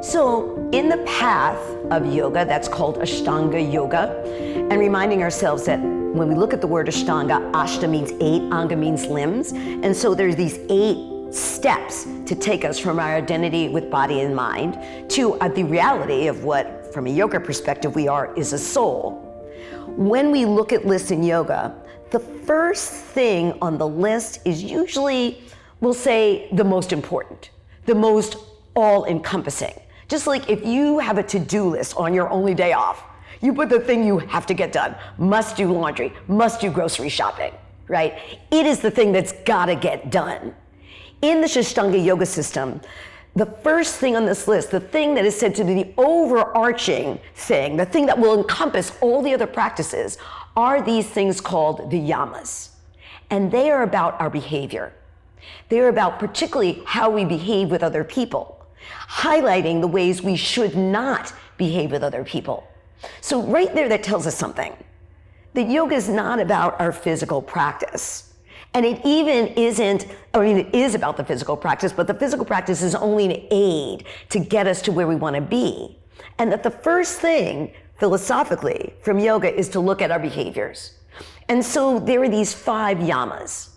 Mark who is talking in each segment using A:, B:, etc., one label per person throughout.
A: So in the path of yoga, that's called Ashtanga yoga, and reminding ourselves that when we look at the word Ashtanga, Ashta means 8, Anga means limbs, and so there's these 8 steps to take us from our identity with body and mind to the reality of what, from a yoga perspective, we are is a soul. When we look at lists in yoga, the first thing on the list is usually, we'll say, the most important, the most all-encompassing. Just like if you have a to-do list on your only day off, you put the thing you have to get done, must do laundry, must do grocery shopping, right? It is the thing that's gotta get done. In the Ashtanga yoga system, the first thing on this list, the thing that is said to be the overarching thing, the thing that will encompass all the other practices, are these things called the yamas. And they are about our behavior. They are about particularly how we behave with other people, highlighting the ways we should not behave with other people. So right there, that tells us something. That yoga is not about our physical practice. And it even isn't, it is about the physical practice, but the physical practice is only an aid to get us to where we want to be. And that the first thing, philosophically, from yoga is to look at our behaviors. And so there are these 5 yamas.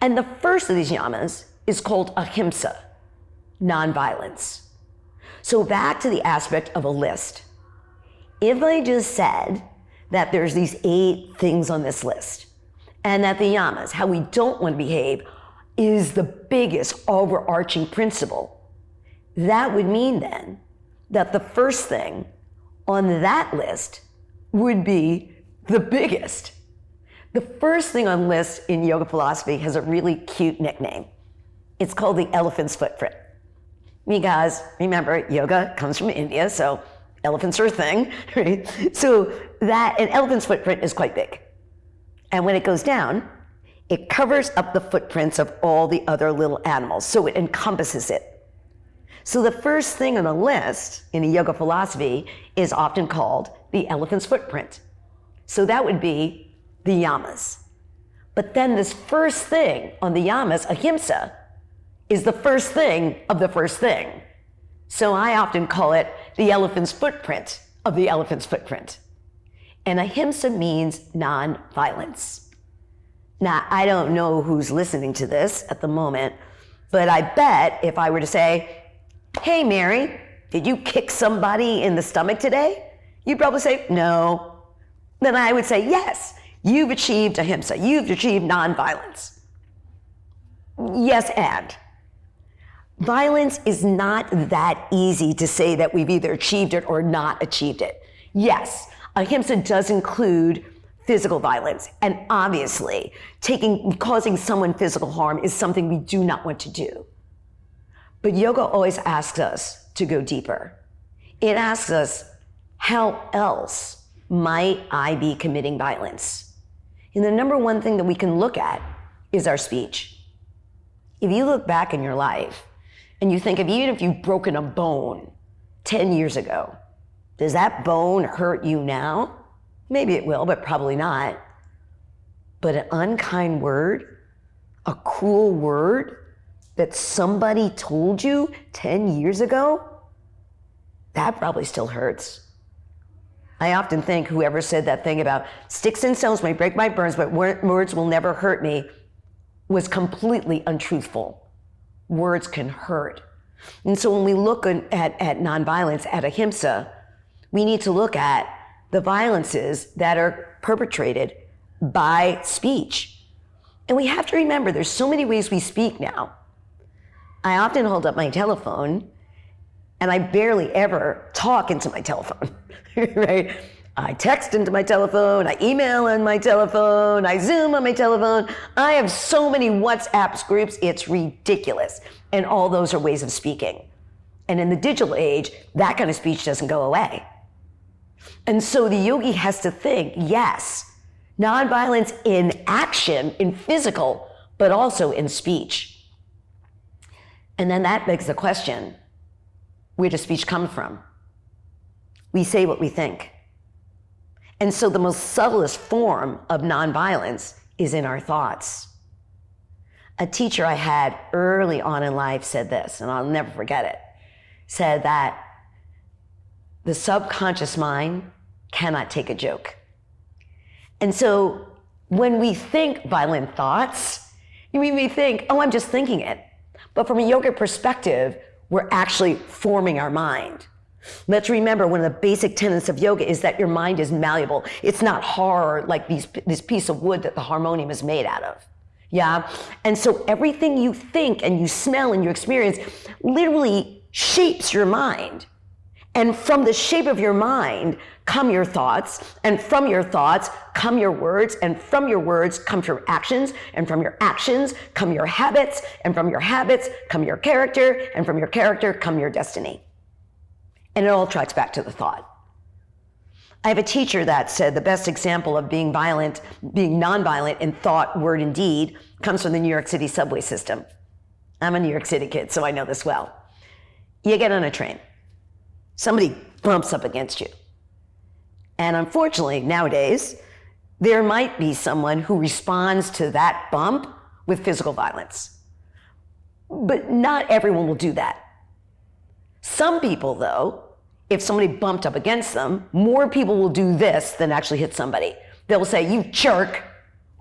A: And the first of these yamas is called Ahimsa, nonviolence. So back to the aspect of a list. If I just said that there's these 8 things on this list, and that the yamas, how we don't want to behave, is the biggest overarching principle, that would mean then that the first thing on that list would be the biggest. The first thing on the list in yoga philosophy has a really cute nickname. It's called the elephant's footprint. Because remember, yoga comes from India, so elephants are a thing, right? So that an elephant's footprint is quite big. And when it goes down, it covers up the footprints of all the other little animals, so it encompasses it. So the first thing on the list in a yoga philosophy is often called the elephant's footprint. So that would be the yamas. But then this first thing on the yamas, ahimsa, is the first thing of the first thing. So I often call it the elephant's footprint of the elephant's footprint. And ahimsa means non-violence. Now, I don't know who's listening to this at the moment, but I bet if I were to say, hey, Mary, did you kick somebody in the stomach today? You'd probably say, no. Then I would say, yes, you've achieved ahimsa, you've achieved non-violence. Yes, and. Violence is not that easy to say that we've either achieved it or not achieved it. Yes, ahimsa does include physical violence, and obviously causing someone physical harm is something we do not want to do. But yoga always asks us to go deeper. It asks us, how else might I be committing violence? And the number one thing that we can look at is our speech. If you look back in your life and you think of even if you've broken a bone 10 years ago, does that bone hurt you now? Maybe it will, but probably not. But an unkind word, a cruel word that somebody told you 10 years ago, that probably still hurts. I often think whoever said that thing about sticks and stones may break my bones, but words will never hurt me was completely untruthful. Words can hurt. And so when we look at nonviolence, at ahimsa, we need to look at the violences that are perpetrated by speech. And we have to remember there's so many ways we speak now. I often hold up my telephone and I barely ever talk into my telephone, right? I text into my telephone, I email on my telephone, I Zoom on my telephone. I have so many WhatsApp groups, it's ridiculous. And all those are ways of speaking. And in the digital age, that kind of speech doesn't go away. And so the yogi has to think, yes, nonviolence in action, in physical, but also in speech. And then that begs the question, where does speech come from? We say what we think. And so the most subtlest form of nonviolence is in our thoughts. A teacher I had early on in life said this, and I'll never forget it, said that the subconscious mind cannot take a joke. And so when we think violent thoughts, we may think, oh, I'm just thinking it. But from a yogic perspective, we're actually forming our mind. Let's remember, one of the basic tenets of yoga is that your mind is malleable. It's not hard like this piece of wood that the harmonium is made out of. Yeah? And so everything you think and you smell and you experience literally shapes your mind. And from the shape of your mind come your thoughts, and from your thoughts come your words, and from your words come your actions, and from your actions come your habits, and from your habits come your character, and from your character come your destiny. And it all tracks back to the thought. I have a teacher that said the best example of being nonviolent in thought, word, and deed comes from the New York City subway system. I'm a New York City kid, so I know this well. You get on a train. Somebody bumps up against you. And unfortunately, nowadays, there might be someone who responds to that bump with physical violence. But not everyone will do that. Some people, though, if somebody bumped up against them, more people will do this than actually hit somebody. They'll say, you jerk,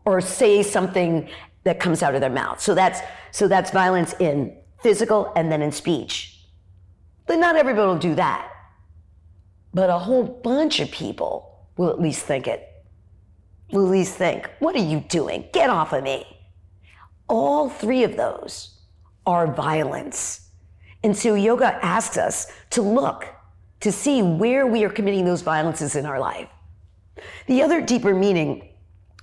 A: or say something that comes out of their mouth. So that's violence in physical and then in speech. But not everybody will do that. But a whole bunch of people will at least think it. Will at least think, what are you doing? Get off of me. All three of those are violence. And so yoga asks us to look, to see where we are committing those violences in our life. The other deeper meaning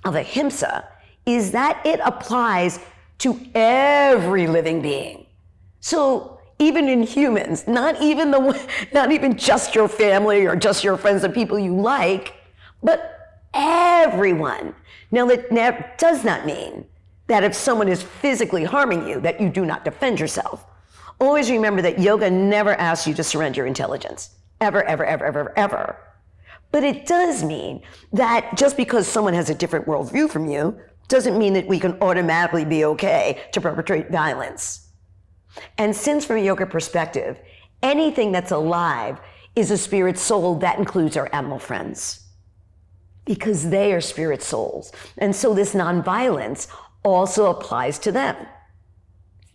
A: of ahimsa is that it applies to every living being. So even in humans, not even just your family or just your friends and people you like, but everyone. Now that does not mean that if someone is physically harming you, that you do not defend yourself. Always remember that yoga never asks you to surrender your intelligence. Ever, ever, ever, ever, ever. But it does mean that just because someone has a different worldview from you, doesn't mean that we can automatically be okay to perpetrate violence. And since from a yoga perspective, anything that's alive is a spirit soul, that includes our animal friends, because they are spirit souls. And so this nonviolence also applies to them.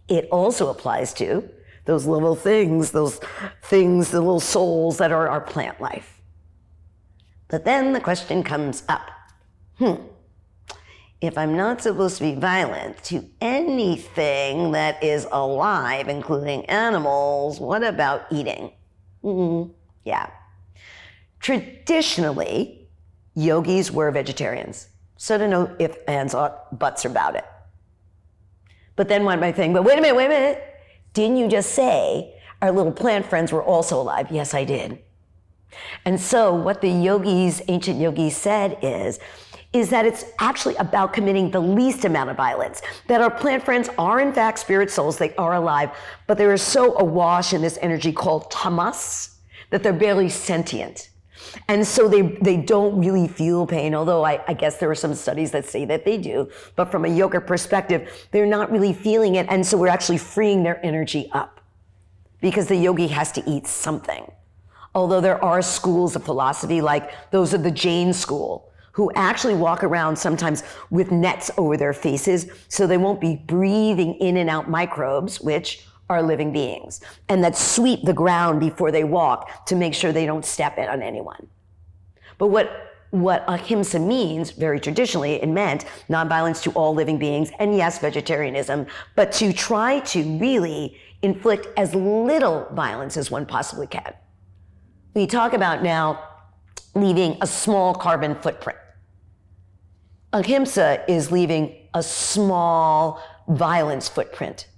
A: It also applies to those little things, the little souls that are our plant life. But then the question comes up, if I'm not supposed to be violent to anything that is alive, including animals, what about eating? Yeah. Traditionally, yogis were vegetarians. So to know if ands or buts about it. But then one might think, but wait a minute. Didn't you just say our little plant friends were also alive? Yes, I did. And so what the ancient yogis said is that it's actually about committing the least amount of violence. That our plant friends are in fact spirit souls, they are alive, but they are so awash in this energy called tamas that they're barely sentient. And so they don't really feel pain, although I guess there are some studies that say that they do. But from a yoga perspective, they're not really feeling it. And so we're actually freeing their energy up because the yogi has to eat something. Although there are schools of philosophy, like those of the Jain school, who actually walk around sometimes with nets over their faces so they won't be breathing in and out microbes, which are living beings, and that sweep the ground before they walk to make sure they don't step on anyone. But what ahimsa means, very traditionally, it meant nonviolence to all living beings, and yes, vegetarianism, but to try to really inflict as little violence as one possibly can. We talk about now leaving a small carbon footprint. Ahimsa is leaving a small violence footprint.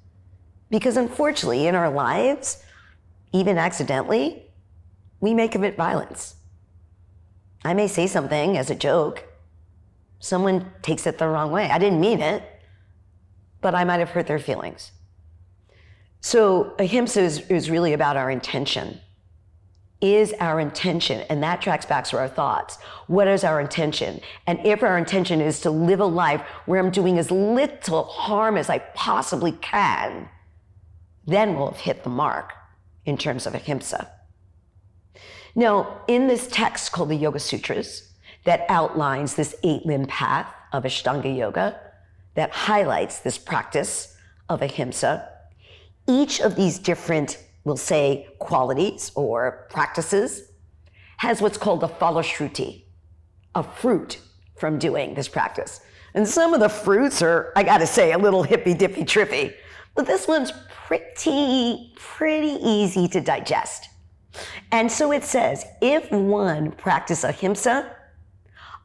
A: Because unfortunately, in our lives, even accidentally, we may commit violence. I may say something as a joke. Someone takes it the wrong way. I didn't mean it, but I might have hurt their feelings. So ahimsa is really about our intention. Is our intention, and that tracks back to our thoughts. What is our intention? And if our intention is to live a life where I'm doing as little harm as I possibly can, then we'll have hit the mark in terms of ahimsa. Now, in this text called the Yoga Sutras, that outlines this 8-limb path of Ashtanga yoga, that highlights this practice of Ahimsa, each of these different, we'll say, qualities or practices has what's called a falashruti, a fruit from doing this practice. And some of the fruits are, I gotta say, a little hippy-dippy trippy, but this one's pretty easy to digest. And so it says, if one practice Ahimsa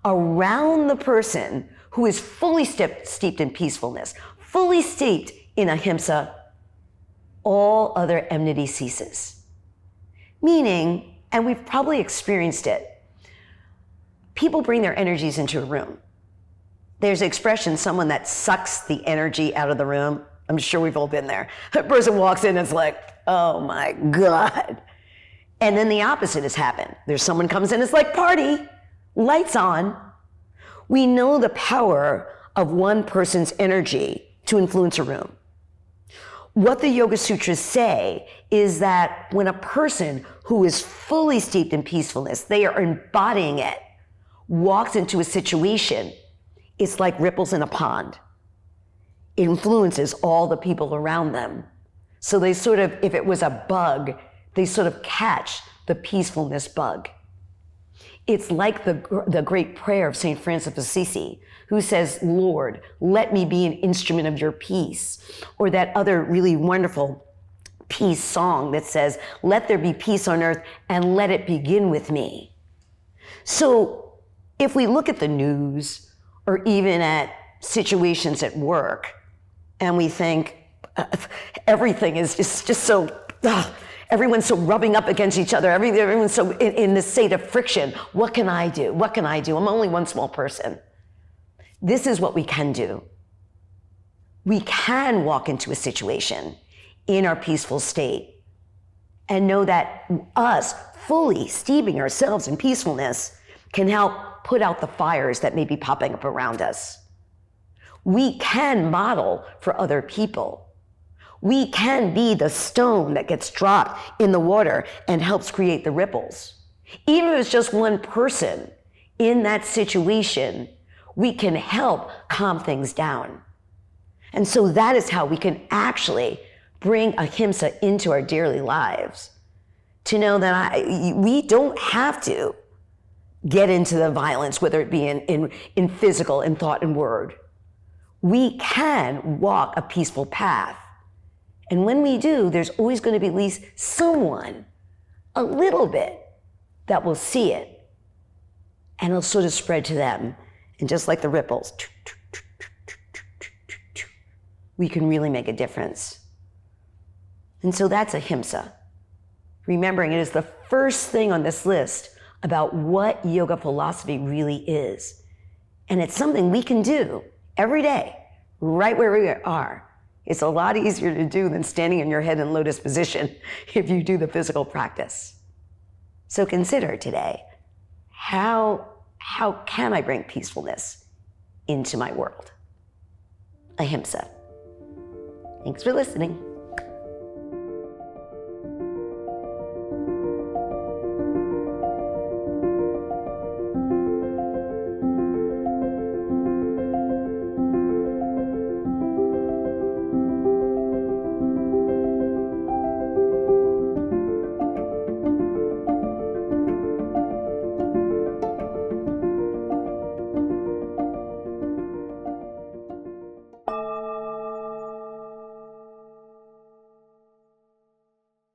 A: around the person who is fully steeped in peacefulness, fully steeped in Ahimsa, all other enmity ceases. Meaning, and we've probably experienced it, people bring their energies into a room. There's an expression, someone that sucks the energy out of the room. I'm sure we've all been there. A person walks in and it's like, oh my God. And then the opposite has happened. There's someone comes in, it's like party, lights on. We know the power of one person's energy to influence a room. What the Yoga Sutras say is that when a person who is fully steeped in peacefulness, they are embodying it, walks into a situation, it's like ripples in a pond. It influences all the people around them. So they sort of, if it was a bug, they sort of catch the peacefulness bug. It's like the great prayer of St. Francis of Assisi, who says, Lord, let me be an instrument of your peace. Or that other really wonderful peace song that says, let there be peace on earth and let it begin with me. So if we look at the news or even at situations at work and we think everything is just so, everyone's so rubbing up against each other. Everyone's so in this state of friction. What can I do? What can I do? I'm only one small person. This is what we can do. We can walk into a situation in our peaceful state and know that us fully steeping ourselves in peacefulness can help put out the fires that may be popping up around us. We can model for other people. We can be the stone that gets dropped in the water and helps create the ripples. Even if it's just one person in that situation, we can help calm things down. And so that is how we can actually bring Ahimsa into our daily lives. To know that we don't have to get into the violence, whether it be in physical, in thought and word. We can walk a peaceful path. And when we do, there's always going to be at least someone, a little bit, that will see it. And it'll sort of spread to them. And just like the ripples, we can really make a difference. And so that's Ahimsa. Remembering it is the first thing on this list about what yoga philosophy really is. And it's something we can do every day, right where we are. It's a lot easier to do than standing in your head in lotus position if you do the physical practice. So consider today, how can I bring peacefulness into my world? Ahimsa. Thanks for listening.